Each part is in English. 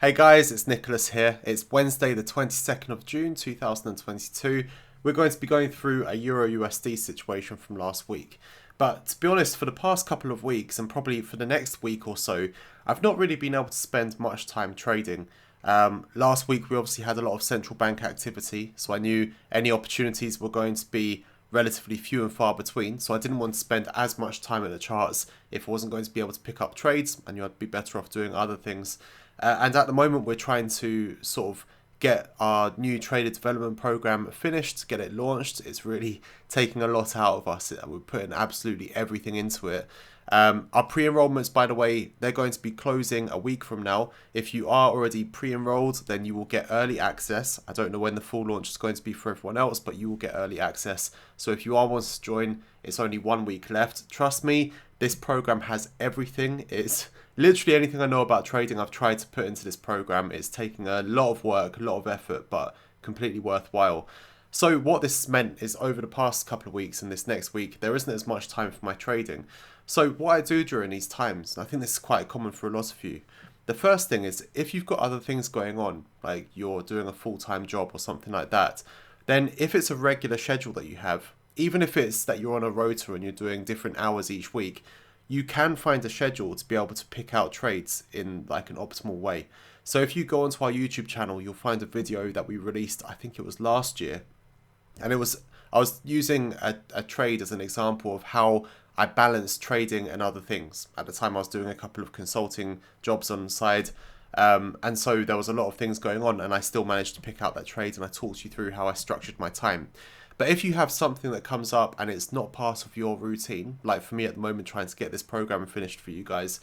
Hey guys, it's Nicholas here. It's Wednesday the 22nd of June 2022. We're going to be going through a Euro USD situation from last week. But to be honest, for the past couple of weeks and probably for the next week or so, I've not really been able to spend much time trading. Last week we obviously had a lot of central bank activity, so I knew any opportunities were going to be relatively few and far between, so I didn't want to spend as much time at the charts if I wasn't going to be able to pick up trades. I knew I'd be better off doing other things. And at the moment, we're trying to sort of get our new trader development program finished, get it launched. It's really taking a lot out of us. We're putting absolutely everything into it. Our pre-enrollments, by the way, they're going to be closing a week from now. If you are already pre-enrolled, then you will get early access. I don't know when the full launch is going to be for everyone else, but you will get early access. So if you are wanting to join, it's only 1 week left. Trust me, this program has everything. It's literally anything I know about trading I've tried to put into this program. It's taking a lot of work, a lot of effort, but completely worthwhile. So what this meant is over the past couple of weeks and this next week, there isn't as much time for my trading. So what I do during these times, and I think this is quite common for a lot of you, the first thing is if you've got other things going on, like you're doing a full-time job or something like that, then if it's a regular schedule that you have, even if it's that you're on a rota and you're doing different hours each week, you can find a schedule to be able to pick out trades in like an optimal way. So if you go onto our YouTube channel, you'll find a video that we released, I think it was last year, and I was using a trade as an example of how I balanced trading and other things. At the time I was doing a couple of consulting jobs on the side, and so there was a lot of things going on, and I still managed to pick out that trade, and I talked you through how I structured my time. But if you have something that comes up and it's not part of your routine, like for me at the moment trying to get this program finished for you guys,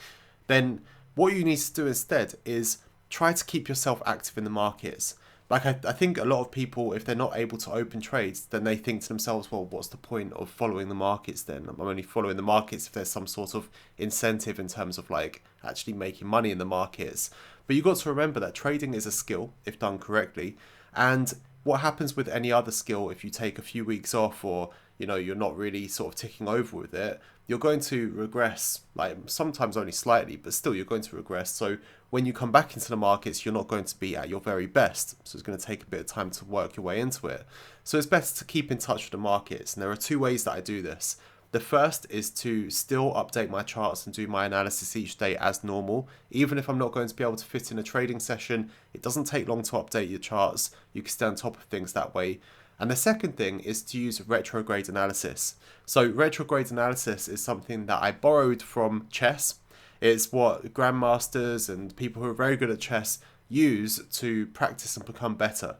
then what you need to do instead is try to keep yourself active in the markets. Like I think a lot of people, if they're not able to open trades, then they think to themselves, well, what's the point of following the markets then? I'm only following the markets if there's some sort of incentive in terms of like actually making money in the markets. But you've got to remember that trading is a skill if done correctly. And what happens with any other skill, if you take a few weeks off or you're not really sort of ticking over with it, you're going to regress, like sometimes only slightly, but still you're going to regress. So when you come back into the markets, you're not going to be at your very best. So it's going to take a bit of time to work your way into it. So it's better to keep in touch with the markets. And there are two ways that I do this. The first is to still update my charts and do my analysis each day as normal. Even if I'm not going to be able to fit in a trading session, it doesn't take long to update your charts. You can stay on top of things that way. And the second thing is to use retrograde analysis. So retrograde analysis is something that I borrowed from chess. It's what grandmasters and people who are very good at chess use to practice and become better.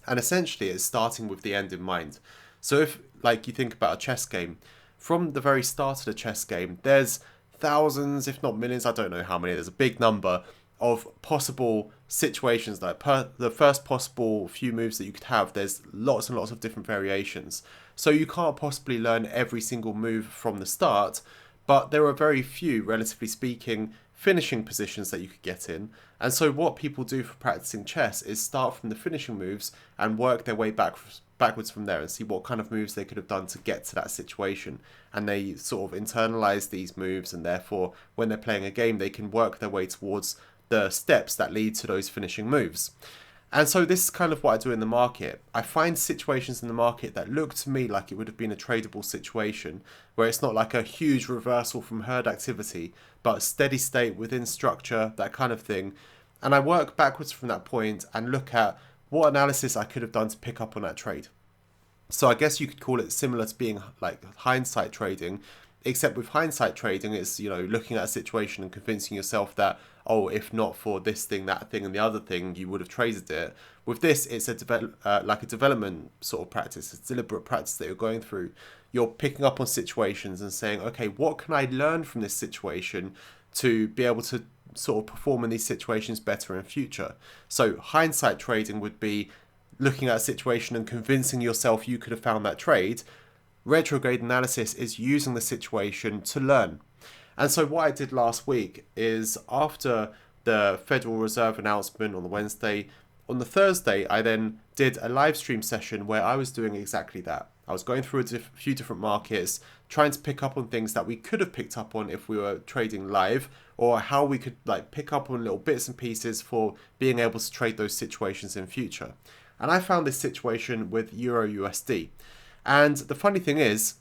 And essentially it's starting with the end in mind. So if like you think about a chess game, from the very start of the chess game, there's thousands, if not millions, I don't know how many, there's a big number of possible situations. Like the first possible few moves that you could have, there's lots and lots of different variations. So you can't possibly learn every single move from the start, but there are very few, relatively speaking, finishing positions that you could get in. And so what people do for practicing chess is start from the finishing moves and work their way backwards from there and see what kind of moves they could have done to get to that situation. And they sort of internalize these moves, and therefore when they're playing a game they can work their way towards the steps that lead to those finishing moves. And so this is kind of what I do in the market. I find situations in the market that look to me like it would have been a tradable situation, where it's not like a huge reversal from herd activity, but steady state within structure, that kind of thing. And I work backwards from that point and look at what analysis I could have done to pick up on that trade. So I guess you could call it similar to being like hindsight trading, except with hindsight trading, it's, looking at a situation and convincing yourself that, oh, if not for this thing, that thing, and the other thing, you would have traded it. With this, it's a development sort of practice, it's deliberate practice that you're going through. You're picking up on situations and saying, okay, what can I learn from this situation to be able to sort of perform in these situations better in future? So hindsight trading would be looking at a situation and convincing yourself you could have found that trade. Retrograde analysis is using the situation to learn. And so what I did last week is, after the Federal Reserve announcement on the Wednesday, on the Thursday I then did a live stream session where I was doing exactly that. I was going through a few different markets, trying to pick up on things that we could have picked up on if we were trading live, or how we could like pick up on little bits and pieces for being able to trade those situations in future. And I found this situation with Euro USD. And the funny thing is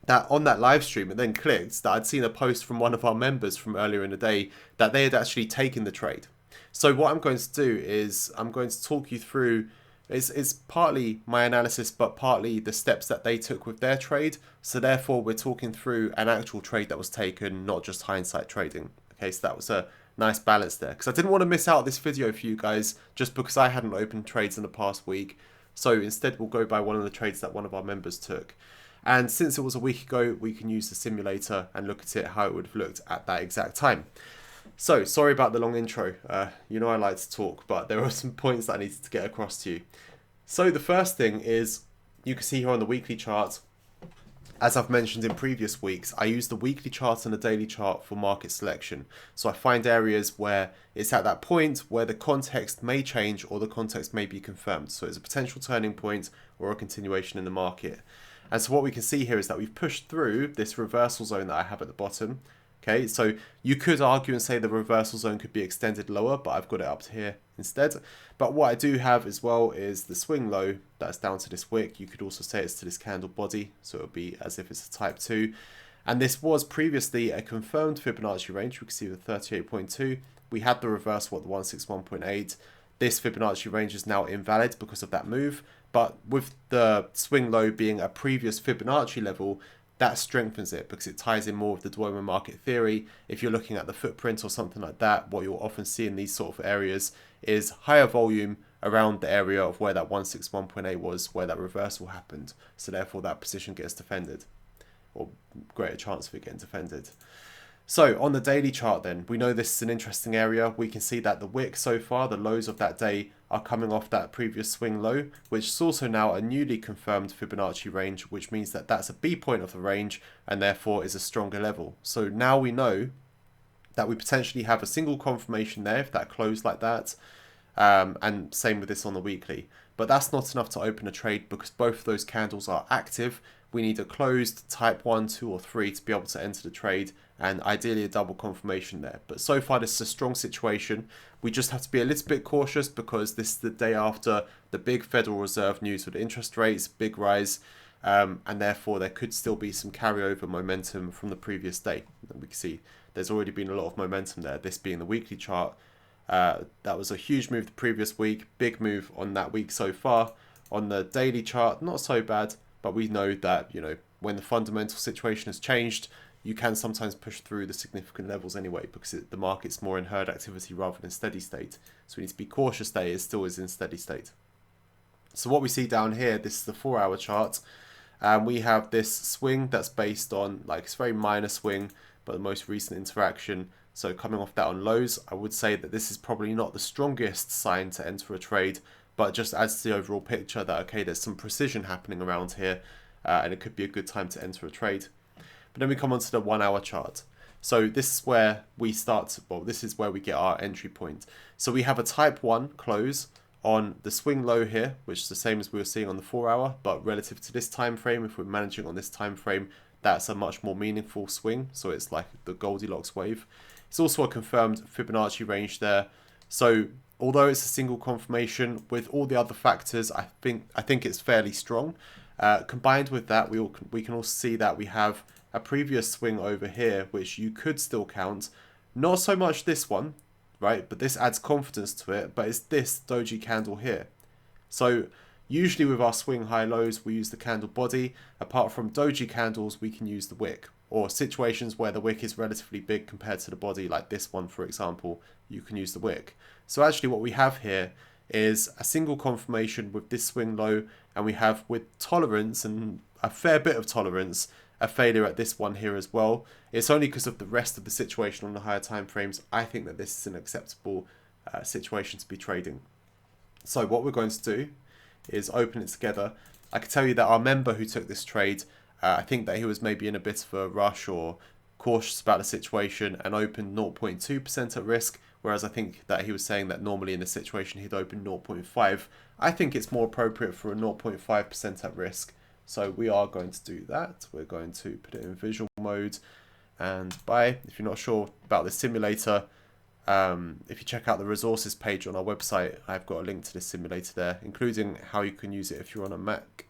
that on that live stream, it then clicked that I'd seen a post from one of our members from earlier in the day that they had actually taken the trade. So what I'm going to do is I'm going to talk you through, it's partly my analysis, but partly the steps that they took with their trade. So therefore, we're talking through an actual trade that was taken, not just hindsight trading. Okay, so that was a nice balance there, because I didn't want to miss out this video for you guys just because I hadn't opened trades in the past week. So instead, we'll go by one of the trades that one of our members took. And since it was a week ago, we can use the simulator and look at it how it would have looked at that exact time. So, sorry about the long intro. You know I like to talk, but there are some points that I needed to get across to you. So the first thing is, you can see here on the weekly chart, as I've mentioned in previous weeks, I use the weekly chart and the daily chart for market selection. So I find areas where it's at that point where the context may change or the context may be confirmed. So it's a potential turning point or a continuation in the market. And so what we can see here is that we've pushed through this reversal zone that I have at the bottom. Okay, so you could argue and say the reversal zone could be extended lower, but I've got it up to here instead. But what I do have as well is the swing low that's down to this wick. You could also say it's to this candle body, so it would be as if it's a type 2. And this was previously a confirmed Fibonacci range. We can see the 38.2. We had the reversal at the 161.8. This Fibonacci range is now invalid because of that move. But with the swing low being a previous Fibonacci level, that strengthens it because it ties in more of the Duomo market theory. If you're looking at the footprint or something like that, what you'll often see in these sort of areas is higher volume around the area of where that 161.8 was, where that reversal happened. So therefore that position gets defended, or greater chance of it getting defended. So on the daily chart then, we know this is an interesting area. We can see that the wick so far, the lows of that day, are coming off that previous swing low, which is also now a newly confirmed Fibonacci range, which means that that's a B point of the range and therefore is a stronger level. So now we know that we potentially have a single confirmation there if that closed like that, and same with this on the weekly. But that's not enough to open a trade because both of those candles are active. We need a closed type 1, 2 or 3 to be able to enter the trade, and ideally a double confirmation there. But so far this is a strong situation. We just have to be a little bit cautious because this is the day after the big Federal Reserve news with interest rates, big rise, and therefore there could still be some carryover momentum from the previous day. And we can see there's already been a lot of momentum there, this being the weekly chart. That was a huge move the previous week, big move on that week so far. On the daily chart, not so bad, but we know that, you know, when the fundamental situation has changed, you can sometimes push through the significant levels anyway because the market's more in herd activity rather than steady state. So we need to be cautious that it still is in steady state. So what we see down here, this is the 4-hour chart. We have this swing that's based on, like, it's a very minor swing, but the most recent interaction. So coming off that on lows, I would say that this is probably not the strongest sign to enter a trade, but just adds to the overall picture that, okay, there's some precision happening around here, and it could be a good time to enter a trade. But then we come onto the 1-hour chart. So this is where we start, well, this is where we get our entry point. So we have a type 1 close on the swing low here, which is the same as we were seeing on the 4-hour, but relative to this time frame, if we're managing on this time frame, that's a much more meaningful swing. So it's like the Goldilocks wave. It's also a confirmed Fibonacci range there. So although it's a single confirmation, with all the other factors, I think it's fairly strong. Combined with that, we can also see that we have a previous swing over here, which you could still count. Not so much this one, right? But this adds confidence to it. But it's this doji candle here. So usually with our swing high lows, we use the candle body. Apart from doji candles, we can use the wick. Or situations where the wick is relatively big compared to the body, like this one, for example, you can use the wick. So actually what we have here is a single confirmation with this swing low, and we have, with tolerance and a fair bit of tolerance, a failure at this one here as well. It's only because of the rest of the situation on the higher time frames I think that this is an acceptable situation to be trading. So what we're going to do is open it together. I can tell you that our member who took this trade, I think that he was maybe in a bit of a rush or cautious about the situation and opened 0.2% at risk, whereas I think that he was saying that normally in this situation he'd open 0.5. I think it's more appropriate for a 0.5% at risk. So we are going to do that. We're going to put it in visual mode and buy. If you're not sure about the simulator, if you check out the resources page on our website, I've got a link to this simulator there, including how you can use it if you're on a Mac.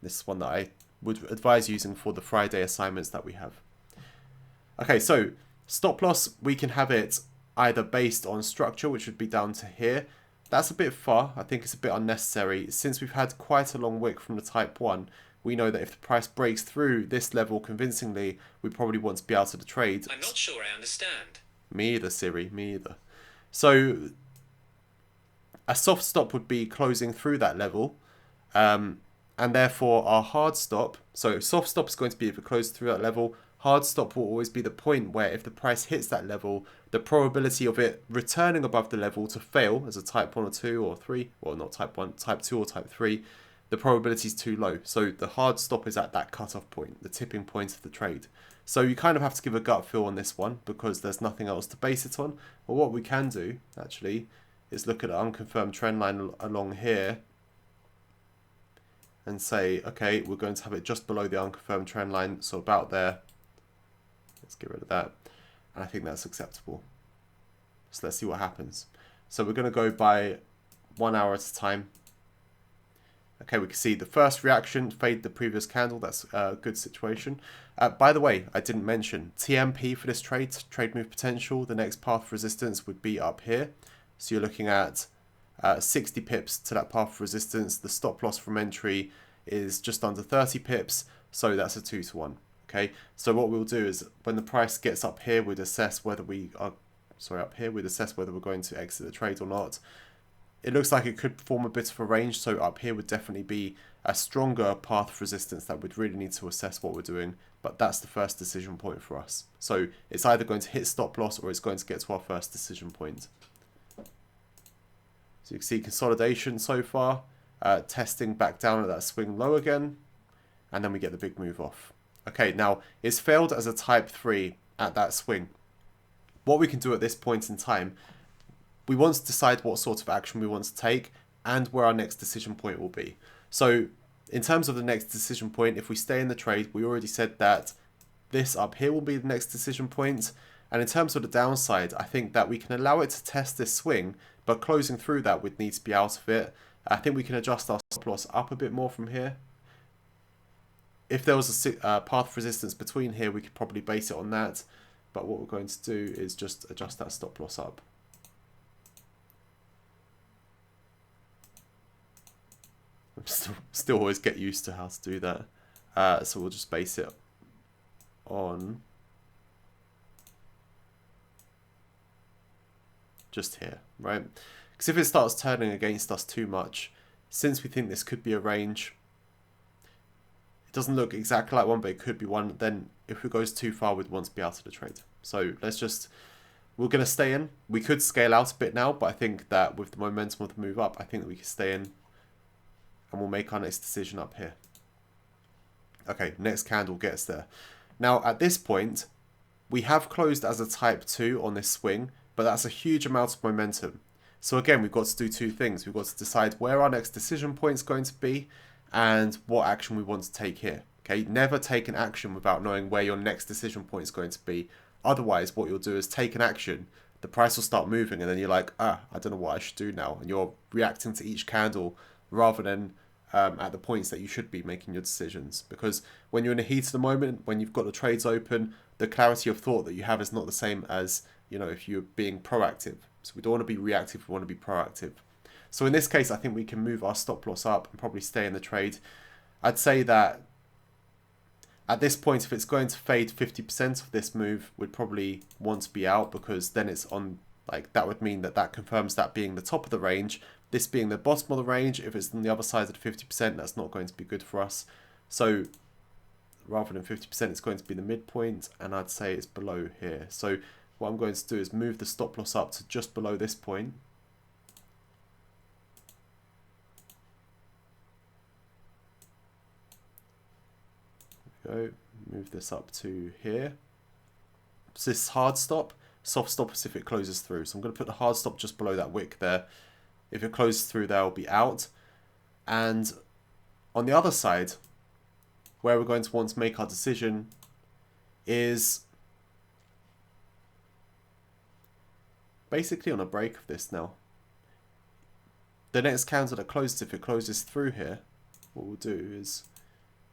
This is one that I would advise using for the Friday assignments that we have. Okay, so stop loss, we can have it either based on structure, which would be down to here. That's a bit far. I think it's a bit unnecessary. Since we've had quite a long wick from the type 1, we know that if the price breaks through this level convincingly, we probably want to be out of the trade. I'm not sure I understand. Me either, Siri, me either. So a soft stop would be closing through that level, and therefore our hard stop, so soft stop is going to be if it closes through that level. Hard stop will always be the point where if the price hits that level, the probability of it returning above the level to fail as a type 1 or 2 or 3, well not type 1, type 2 or type 3, the probability is too low. So the hard stop is at that cutoff point, the tipping point of the trade. So you kind of have to give a gut feel on this one because there's nothing else to base it on. But what we can do, actually, is look at an unconfirmed trend line along here and say, okay, we're going to have it just below the unconfirmed trend line, so about there. Let's get rid of that. And I think that's acceptable. So let's see what happens. So we're going to go by 1 hour at a time. Okay, we can see the first reaction fade the previous candle. That's a good situation. By the way, I didn't mention TMP for this trade move potential. The next path of resistance would be up here. So you're looking at 60 pips to that path of resistance. The stop loss from entry is just under 30 pips. So that's a 2-to-1. Okay, so what we'll do is when the price gets up here, we'd assess whether we'd assess whether we're going to exit the trade or not. It looks like it could form a bit of a range, so up here would definitely be a stronger path of resistance that we'd really need to assess what we're doing, but that's the first decision point for us. So it's either going to hit stop loss or it's going to get to our first decision point. So you can see consolidation so far, testing back down at that swing low again, and then we get the big move off. Okay, now it's failed as a type 3 at that swing. What we can do at this point in time, we want to decide what sort of action we want to take and where our next decision point will be. So in terms of the next decision point, if we stay in the trade, we already said that this up here will be the next decision point. And in terms of the downside, I think that we can allow it to test this swing, but closing through that would need to be out of it. I think we can adjust our stop loss up a bit more from here. If there was a path of resistance between here, we could probably base it on that. But what we're going to do is just adjust that stop loss up. I'm still always get used to how to do that. So we'll just base it on just here, right? Because if it starts turning against us too much, since we think this could be a range, it doesn't look exactly like one, but it could be one. Then if it goes too far, we'd want to be out of the trade. So we're going to stay in. We could scale out a bit now, but I think that with the momentum of the move up, I think that we can stay in and we'll make our next decision up here. Okay, next candle gets there. Now at this point, we have closed as a type 2 on this swing, but that's a huge amount of momentum. So again, we've got to do two things. We've got to decide where our next decision point is going to be and what action we want to take here. Okay, never take an action without knowing where your next decision point is going to be. Otherwise, what you'll do is take an action, the price will start moving, and then you're like, I don't know what I should do now. And you're reacting to each candle rather than at the points that you should be making your decisions. Because when you're in the heat of the moment, when you've got the trades open, the clarity of thought that you have is not the same as, you know, if you're being proactive. So we don't want to be reactive, we want to be proactive. So in this case, I think we can move our stop loss up and probably stay in the trade. I'd say that at this point, if it's going to fade 50% of this move, we'd probably want to be out, because then it's on, like, that would mean that that confirms that being the top of the range, this being the bottom of the range. If it's on the other side of the 50%, that's not going to be good for us. So rather than 50%, it's going to be the midpoint, and I'd say it's below here. So what I'm going to do is move the stop loss up to just below this point. Go, move this up to here. So this hard stop, soft stop is if it closes through. So I'm going to put the hard stop just below that wick there. If it closes through there, I'll be out. And on the other side, where we're going to want to make our decision is basically on a break of this now. The next candle that closes, if it closes through here, what we'll do is,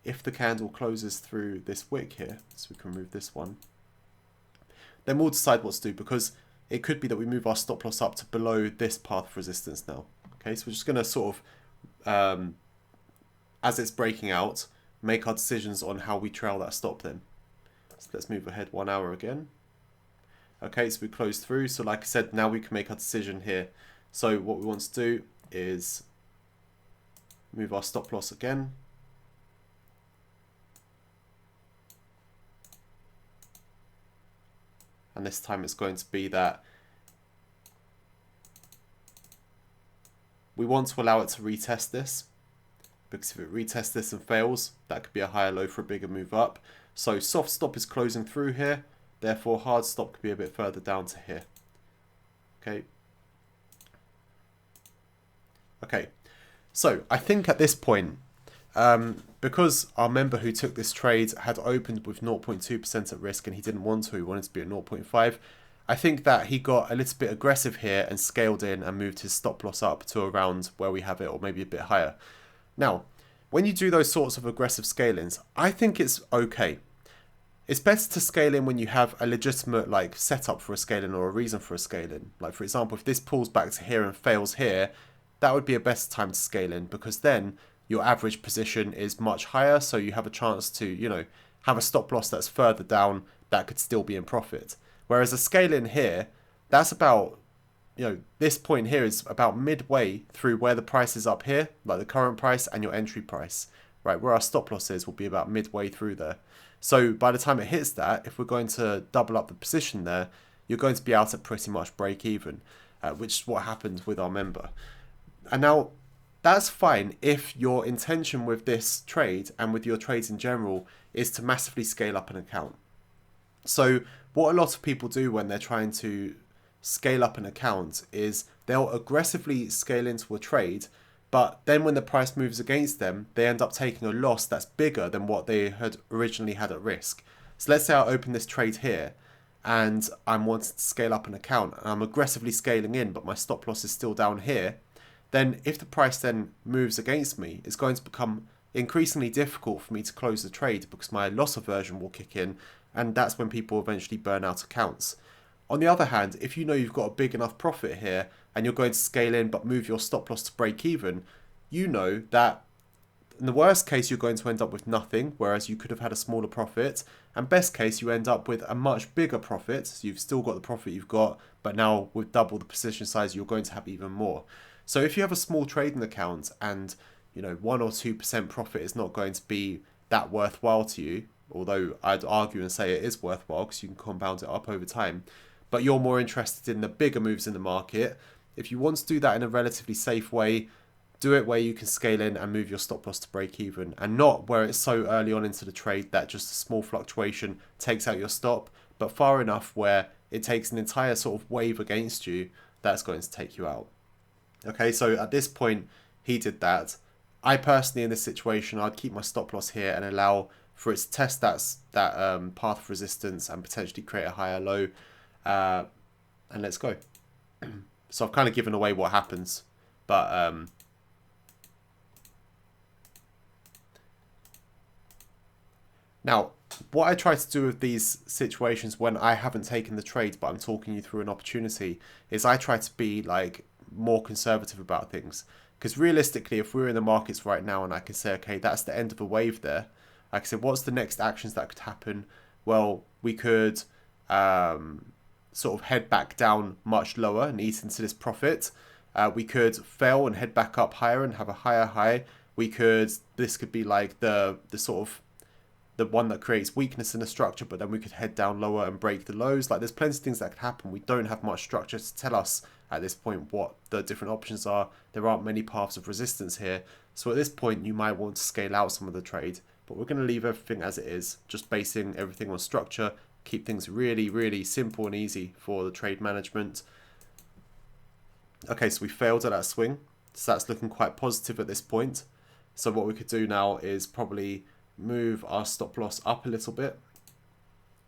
if the candle closes through this wick here, so we can move this one, then we'll decide what to do, because it could be that we move our stop loss up to below this path of resistance now. Okay, so we're just going to sort of, as it's breaking out, make our decisions on how we trail that stop then. So let's move ahead 1 hour again. Okay, so we close through. So like I said, now we can make our decision here. So what we want to do is move our stop loss again. And this time it's going to be that we want to allow it to retest this, because if it retests this and fails, that could be a higher low for a bigger move up. So soft stop is closing through here, therefore hard stop could be a bit further down to here. Okay. Okay, so I think at this point, because our member who took this trade had opened with 0.2% at risk and he didn't want to, he wanted to be at 0.5, I think that he got a little bit aggressive here and scaled in and moved his stop loss up to around where we have it, or maybe a bit higher. Now, when you do those sorts of aggressive scalings, I think it's okay. It's better to scale in when you have a legitimate like setup for a scaling or a reason for a scaling. Like for example, if this pulls back to here and fails here, that would be a better time to scale in, because then your average position is much higher, so you have a chance to, you know, have a stop loss that's further down that could still be in profit. Whereas a scale in here, that's about, you know, this point here is about midway through where the price is up here, like the current price and your entry price, right? Where our stop loss is will be about midway through there. So by the time it hits that, if we're going to double up the position there, you're going to be out at pretty much break even, which is what happened with our member. And now that's fine if your intention with this trade and with your trades in general is to massively scale up an account. So what a lot of people do when they're trying to scale up an account is they'll aggressively scale into a trade, but then when the price moves against them, they end up taking a loss that's bigger than what they had originally had at risk. So let's say I open this trade here and I'm wanting to scale up an account and I'm aggressively scaling in, but my stop loss is still down here. Then if the price then moves against me, it's going to become increasingly difficult for me to close the trade, because my loss aversion will kick in, and that's when people eventually burn out accounts. On the other hand, if you know you've got a big enough profit here and you're going to scale in but move your stop loss to break even, you know that in the worst case you're going to end up with nothing, whereas you could have had a smaller profit, and best case you end up with a much bigger profit. So you've still got the profit you've got, but now with double the position size you're going to have even more. So if you have a small trading account and, you know, 1 or 2% profit is not going to be that worthwhile to you, although I'd argue and say it is worthwhile because you can compound it up over time, but you're more interested in the bigger moves in the market, if you want to do that in a relatively safe way, do it where you can scale in and move your stop loss to break even, and not where it's so early on into the trade that just a small fluctuation takes out your stop, but far enough where it takes an entire sort of wave against you that's going to take you out. Okay, so at this point, he did that. I personally, in this situation, I'd keep my stop loss here and allow for it to test that path of resistance and potentially create a higher low. And let's go. So I've kind of given away what happens, but now what I try to do with these situations when I haven't taken the trade but I'm talking you through an opportunity is I try to be like more conservative about things, because realistically if we're in the markets right now and I can say, okay, that's the end of a wave there, I can say, what's the next actions that could happen? Well, we could sort of head back down much lower and eat into this profit. We could fail and head back up higher and have a higher high. This could be like the sort of the one that creates weakness in the structure, but then we could head down lower and break the lows. Like there's plenty of things that could happen. We don't have much structure to tell us at this point what the different options are. There aren't many paths of resistance here. So at this point you might want to scale out some of the trade, but we're going to leave everything as it is, just basing everything on structure, keep things really, really simple and easy for the trade management. Okay, so we failed at that swing. So that's looking quite positive at this point. So what we could do now is probably move our stop loss up a little bit,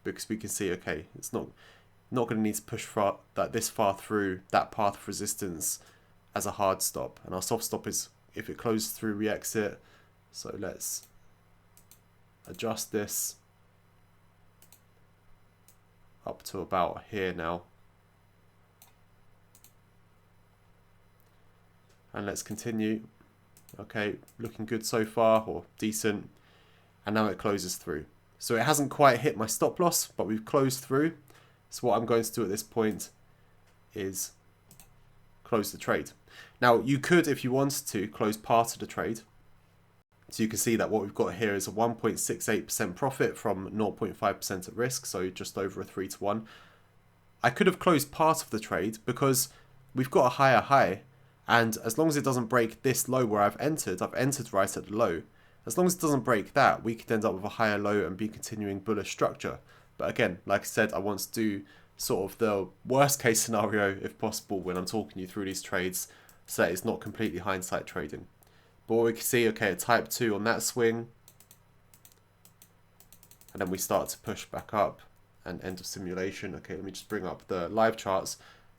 because we can see, okay, it's not going to need to push this far through that path of resistance as a hard stop. And our soft stop is if it closes through, we exit. So let's adjust this up to about here now. And let's continue. Okay, looking good so far, or decent. And now it closes through. So it hasn't quite hit my stop loss, but we've closed through. So what I'm going to do at this point is close the trade. Now you could, if you wanted to, close part of the trade. So you can see that what we've got here is a 1.68% profit from 0.5% at risk, so just over a 3-to-1. I could have closed part of the trade because we've got a higher high, and as long as it doesn't break this low where I've entered right at the low. As long as it doesn't break that, we could end up with a higher low and be continuing bullish structure. But again, like I said, I want to do sort of the worst case scenario if possible when I'm talking you through these trades, so that it's not completely hindsight trading. But we can see, okay, a type 2 on that swing, and then we start to push back up and end of simulation. Okay, let me just bring up the live charts.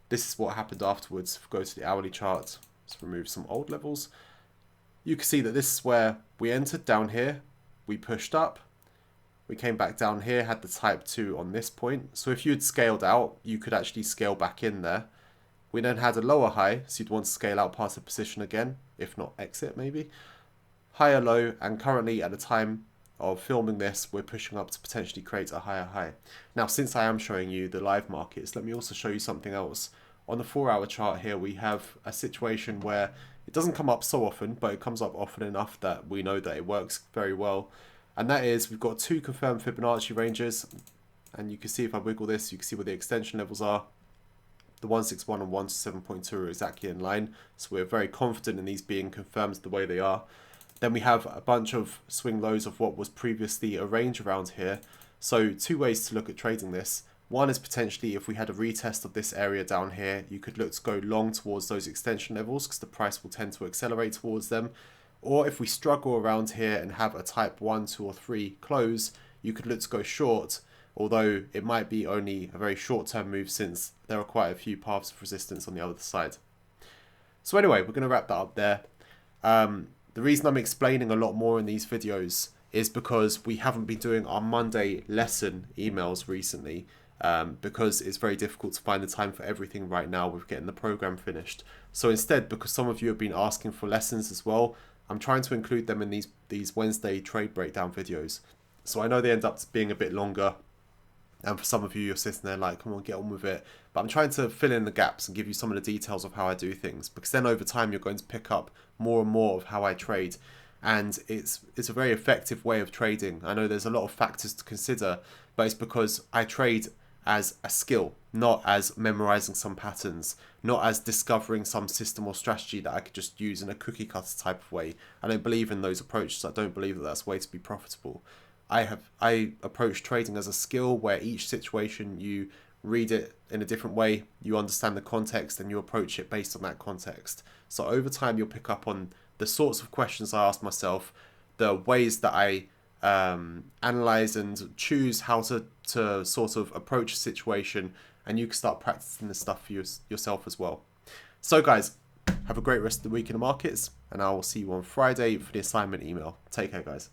This is what happened afterwards. If we go to the hourly chart, let's remove some old levels. You can see that this is where we entered down here, we pushed up, we came back down here, had the type 2 on this point. So if you had scaled out, you could actually scale back in there. We then had a lower high, so you'd want to scale out past the position again, if not exit maybe. Higher low, and currently at the time of filming this, we're pushing up to potentially create a higher high. Now, since I am showing you the live markets, let me also show you something else. On the 4-hour chart here, we have a situation where it doesn't come up so often, but it comes up often enough that we know that it works very well. And that is, we've got 2 confirmed Fibonacci ranges, and you can see if I wiggle this, you can see where the extension levels are. The 161 and 127.2 are exactly in line, so we're very confident in these being confirmed the way they are. Then we have a bunch of swing lows of what was previously a range around here. So 2 ways to look at trading this. One is potentially if we had a retest of this area down here, you could look to go long towards those extension levels because the price will tend to accelerate towards them. Or if we struggle around here and have a type 1, 2 or 3 close, you could look to go short, although it might be only a very short-term move since there are quite a few paths of resistance on the other side. So anyway, we're going to wrap that up there. The reason I'm explaining a lot more in these videos is because we haven't been doing our Monday lesson emails recently, because it's very difficult to find the time for everything right now with getting the program finished. So instead, because some of you have been asking for lessons as well, I'm trying to include them in these Wednesday trade breakdown videos. So I know they end up being a bit longer, and for some of you, you're sitting there like, come on, get on with it. But I'm trying to fill in the gaps and give you some of the details of how I do things, because then over time, you're going to pick up more and more of how I trade. And it's a very effective way of trading. I know there's a lot of factors to consider, but it's because I trade as a skill, not as memorizing some patterns, not as discovering some system or strategy that I could just use in a cookie cutter type of way. I don't believe in those approaches. I don't believe that that's a way to be profitable. I approach trading as a skill where each situation you read it in a different way, you understand the context and you approach it based on that context. So over time you'll pick up on the sorts of questions I ask myself, the ways that I analyze and choose how to sort of approach a situation, and you can start practicing this stuff for yourself as well. So guys, have a great rest of the week in the markets, and I will see you on Friday for the assignment email. Take care, guys.